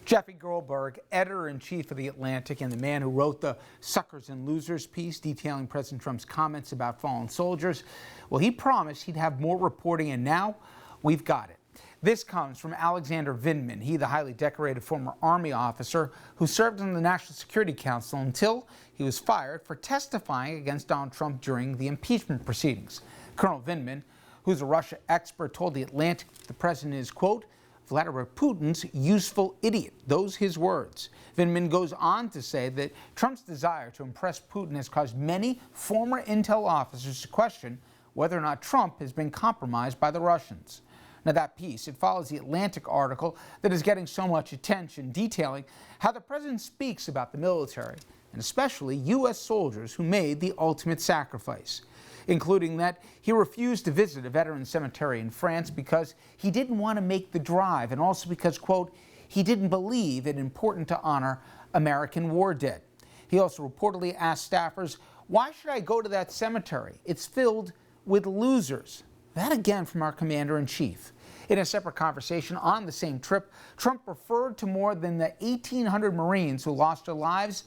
Jeffrey Goldberg, editor-in-chief of The Atlantic and the man who wrote the Suckers and Losers piece detailing President Trump's comments about fallen soldiers, well, he promised he'd have more reporting, and now we've got it. This comes from Alexander Vindman, he the highly decorated former Army officer who served on the National Security Council until he was fired for testifying against Donald Trump during the impeachment proceedings. Colonel Vindman, who's a Russia expert, told The Atlantic the president is, quote, Vladimir Putin's useful idiot. Those his words. Vindman goes on to say that Trump's desire to impress Putin has caused many former intel officers to question whether or not Trump has been compromised by the Russians. Now that piece, it follows the Atlantic article that is getting so much attention, detailing how the president speaks about the military, and especially U.S. soldiers who made the ultimate sacrifice, including that he refused to visit a veteran cemetery in France because he didn't want to make the drive, and also because, quote, he didn't believe it important to honor American war dead. He also reportedly asked staffers, why should I go to that cemetery? It's filled with losers. That again from our commander-in-chief. In a separate conversation on the same trip, Trump referred to more than the 1,800 Marines who lost their lives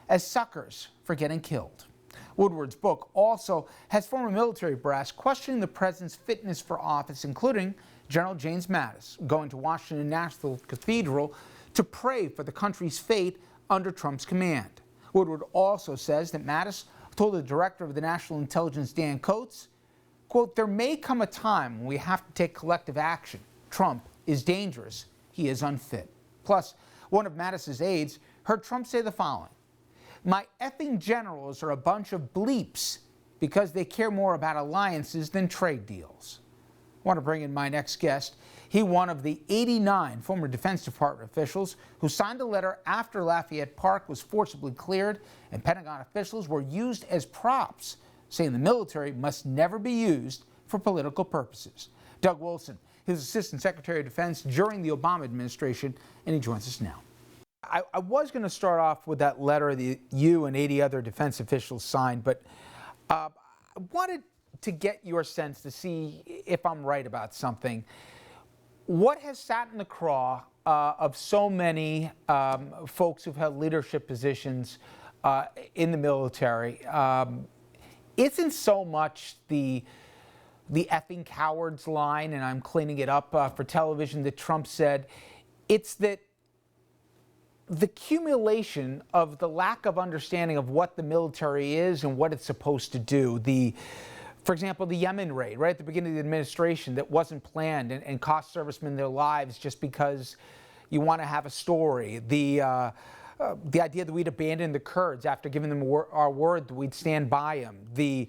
as suckers for getting killed. Woodward's book also has former military brass questioning the president's fitness for office, including General James Mattis going to Washington National Cathedral to pray for the country's fate under Trump's command. Woodward also says that Mattis told the director of the National Intelligence, Dan Coats, quote, there may come a time when we have to take collective action. Trump is dangerous. He is unfit. Plus, one of Mattis's aides heard Trump say the following: my effing generals are a bunch of bleeps because they care more about alliances than trade deals. I want to bring in my next guest. He one of the 89 former Defense Department officials who signed a letter after Lafayette Park was forcibly cleared and Pentagon officials were used as props, saying the military must never be used for political purposes. Doug Wilson, he was Assistant Secretary of Defense during the Obama administration, and he joins us now. I was going to start off with that letter that you and 80 other defense officials signed, but I wanted to get your sense to see if I'm right about something. What has sat in the craw of so many folks who've held leadership positions in the military isn't so much the effing cowards line, and I'm cleaning it up for television, that Trump said. It's that the accumulation of the lack of understanding of what the military is and what it's supposed to do. For example, the Yemen raid, right at the beginning of the administration that wasn't planned and cost servicemen their lives just because you want to have a story. The idea that we'd abandon the Kurds after giving them our word that we'd stand by them. The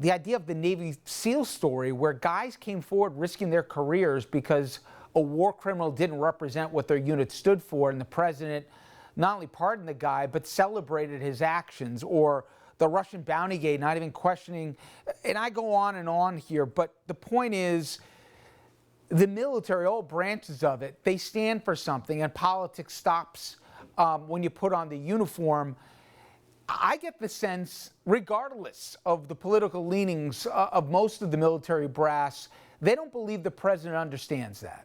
idea of the Navy SEAL story where guys came forward risking their careers because a war criminal didn't represent what their unit stood for, and the president not only pardoned the guy but celebrated his actions. Or the Russian bounty gate, not even questioning, and I go on and on here, but the point is the military, all branches of it, they stand for something, and politics stops when you put on the uniform. I get the sense, regardless of the political leanings of most of the military brass, they don't believe the president understands that.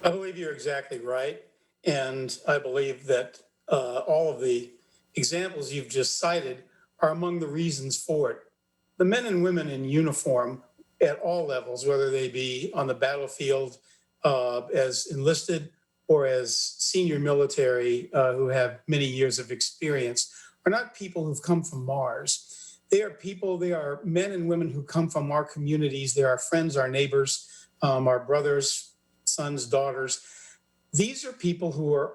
I believe you're exactly right, and I believe that all of the examples you've just cited are among the reasons for it. The men and women in uniform at all levels, whether they be on the battlefield as enlisted or as senior military who have many years of experience, are not people who've come from Mars. They are men and women who come from our communities. They're our friends, our neighbors, our brothers, sons, daughters. These are people who are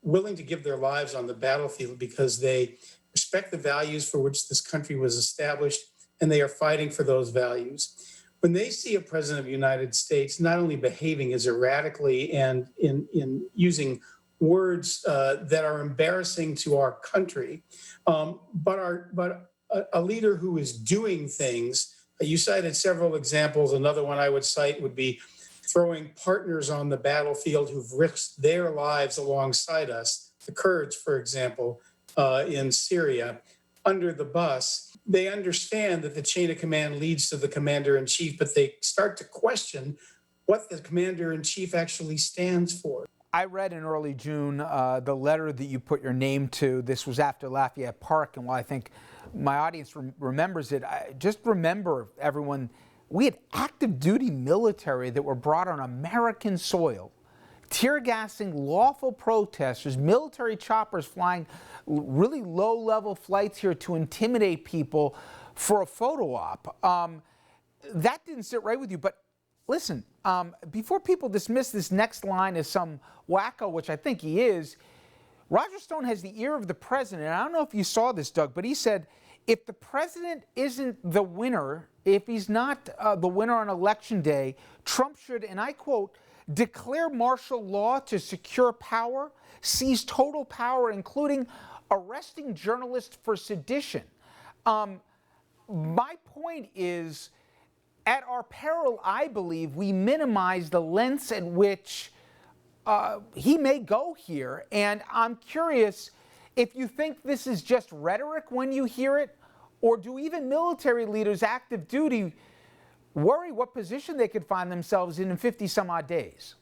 willing to give their lives on the battlefield because they respect the values for which this country was established, and they are fighting for those values. When they see a president of the United States not only behaving as erratically and in using words that are embarrassing to our country, but a leader who is doing things, you cited several examples. Another one I would cite would be throwing partners on the battlefield who've risked their lives alongside us, the Kurds, for example, in Syria, under the bus. They understand that the chain of command leads to the commander-in-chief, but they start to question what the commander-in-chief actually stands for. I read in early June the letter that you put your name to. This was after Lafayette Park, and while I think my audience remembers it, just remember, everyone, we had active duty military that were brought on American soil, tear gassing lawful protesters, military choppers flying really low level flights here to intimidate people for a photo op. That didn't sit right with you, but listen, before people dismiss this next line as some wacko, which I think he is, Roger Stone has the ear of the president. I don't know if you saw this, Doug, but he said, if the president isn't the winner, if he's not the winner on election day, Trump should, and I quote, declare martial law to secure power, seize total power, including arresting journalists for sedition. My point is, at our peril, I believe, we minimize the lengths at which he may go here. And I'm curious if you think this is just rhetoric when you hear it, or do even military leaders active duty worry what position they could find themselves in 50 some odd days?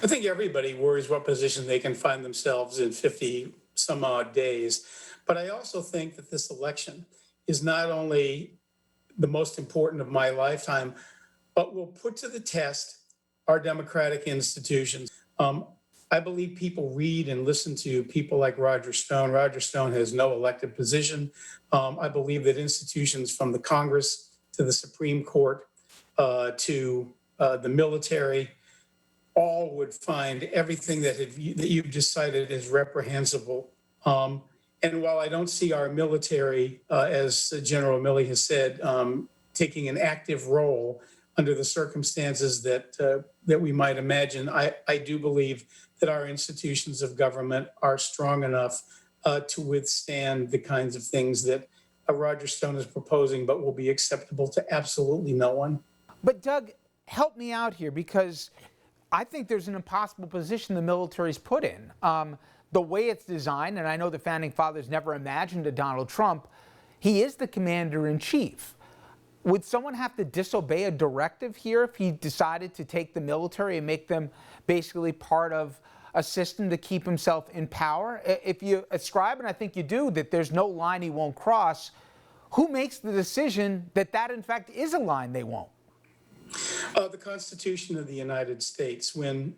I think everybody worries what position they can find themselves in 50 some odd days. But I also think that this election is not only the most important of my lifetime, but will put to the test our democratic institutions. I believe people read and listen to people like Roger Stone. Roger Stone has no elected position. I believe that institutions from the Congress to the Supreme Court to the military all would find everything that you've decided is reprehensible. And while I don't see our military, as General Milley has said, taking an active role under the circumstances that we might imagine, I do believe that our institutions of government are strong enough to withstand the kinds of things that Roger Stone is proposing, but will be acceptable to absolutely no one. But Doug, help me out here, because I think there's an impossible position the military's put in. The way it's designed, and I know the founding fathers never imagined a Donald Trump, he is the commander-in-chief. Would someone have to disobey a directive here if he decided to take the military and make them basically part of a system to keep himself in power? If you ascribe, and I think you do, that there's no line he won't cross, who makes the decision that that in fact is a line they won't? The Constitution of the United States. When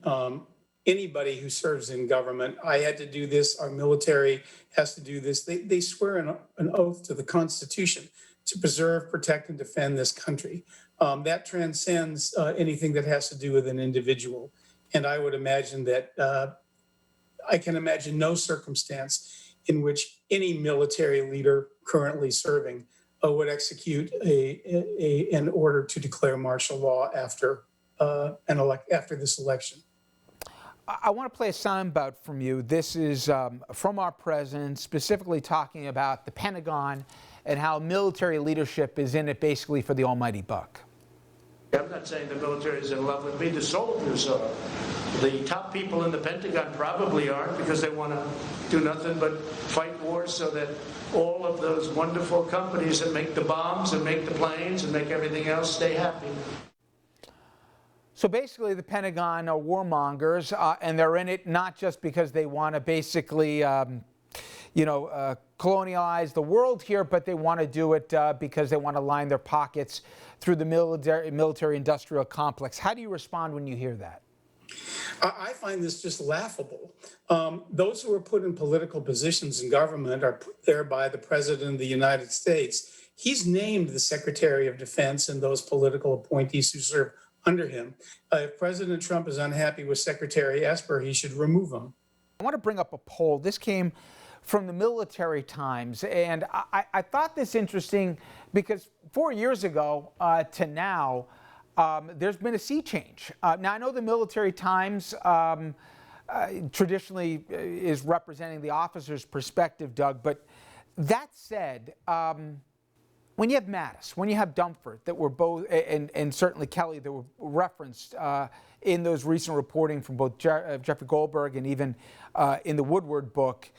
anybody who serves in government, I had to do this, our military has to do this, they swear an oath to the Constitution to preserve, protect, and defend this country. That transcends anything that has to do with an individual. And I would imagine that I can imagine no circumstance in which any military leader currently serving would execute an order to declare martial law after this election. I want to play a soundbite from you. This is from our president, specifically talking about the Pentagon and how military leadership is in it basically for the almighty buck. I'm not saying the military is in love with me. The soldiers are. The top people in the Pentagon probably aren't, because they want to do nothing but fight wars so that all of those wonderful companies that make the bombs and make the planes and make everything else stay happy. So basically the Pentagon are warmongers, and they're in it not just because they want to basically colonialize the world here, but they want to do it because they want to line their pockets through the military-industrial complex. How do you respond when you hear that? I find this just laughable. Those who are put in political positions in government are put there by the President of the United States. He's named the Secretary of Defense and those political appointees who serve under him. If President Trump is unhappy with Secretary Esper, he should remove him. I want to bring up a poll. This came from the Military Times, and I thought this interesting because 4 years ago to now, there's been a sea change. Now, I know the Military Times traditionally is representing the officer's perspective, Doug, but that said, when you have Mattis, when you have Dunford, that were both, and certainly Kelly, that were referenced in those recent reporting from both Jeffrey Goldberg and even in the Woodward book,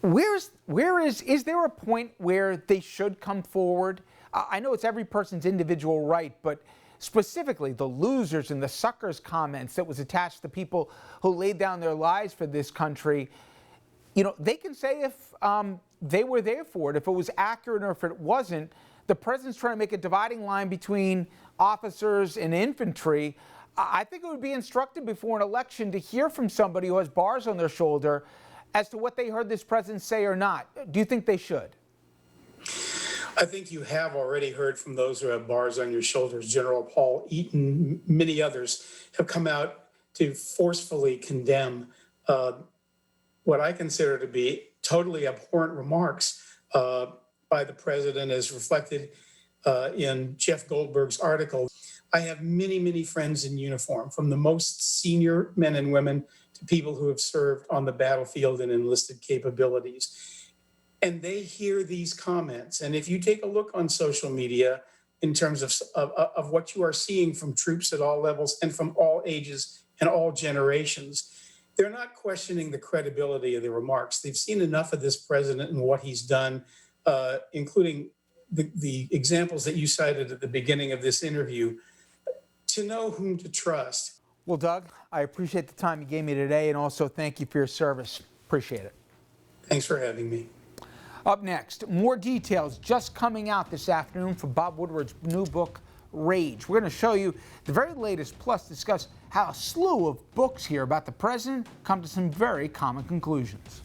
is there a point where they should come forward? I know it's every person's individual right, but specifically the losers and the suckers comments that was attached to people who laid down their lives for this country, you know, they can say if they were there for it, if it was accurate or if it wasn't. The president's trying to make a dividing line between officers and infantry. I think it would be instructive before an election to hear from somebody who has bars on their shoulder as to what they heard this president say or not. Do you think they should? I think you have already heard from those who have bars on your shoulders. General Paul Eaton, many others have come out to forcefully condemn what I consider to be totally abhorrent remarks by the president, as reflected in Jeff Goldberg's article. I have many, many friends in uniform, from the most senior men and women to people who have served on the battlefield in enlisted capabilities. And they hear these comments. And if you take a look on social media in terms of what you are seeing from troops at all levels and from all ages and all generations, they're not questioning the credibility of the remarks. They've seen enough of this president and what he's done, including the examples that you cited at the beginning of this interview, to know whom to trust. Well, Doug, I appreciate the time you gave me today, and also thank you for your service. Appreciate it. Thanks for having me. Up next, more details just coming out this afternoon from Bob Woodward's new book, Rage. We're going to show you the very latest, plus discuss how a slew of books here about the president come to some very common conclusions.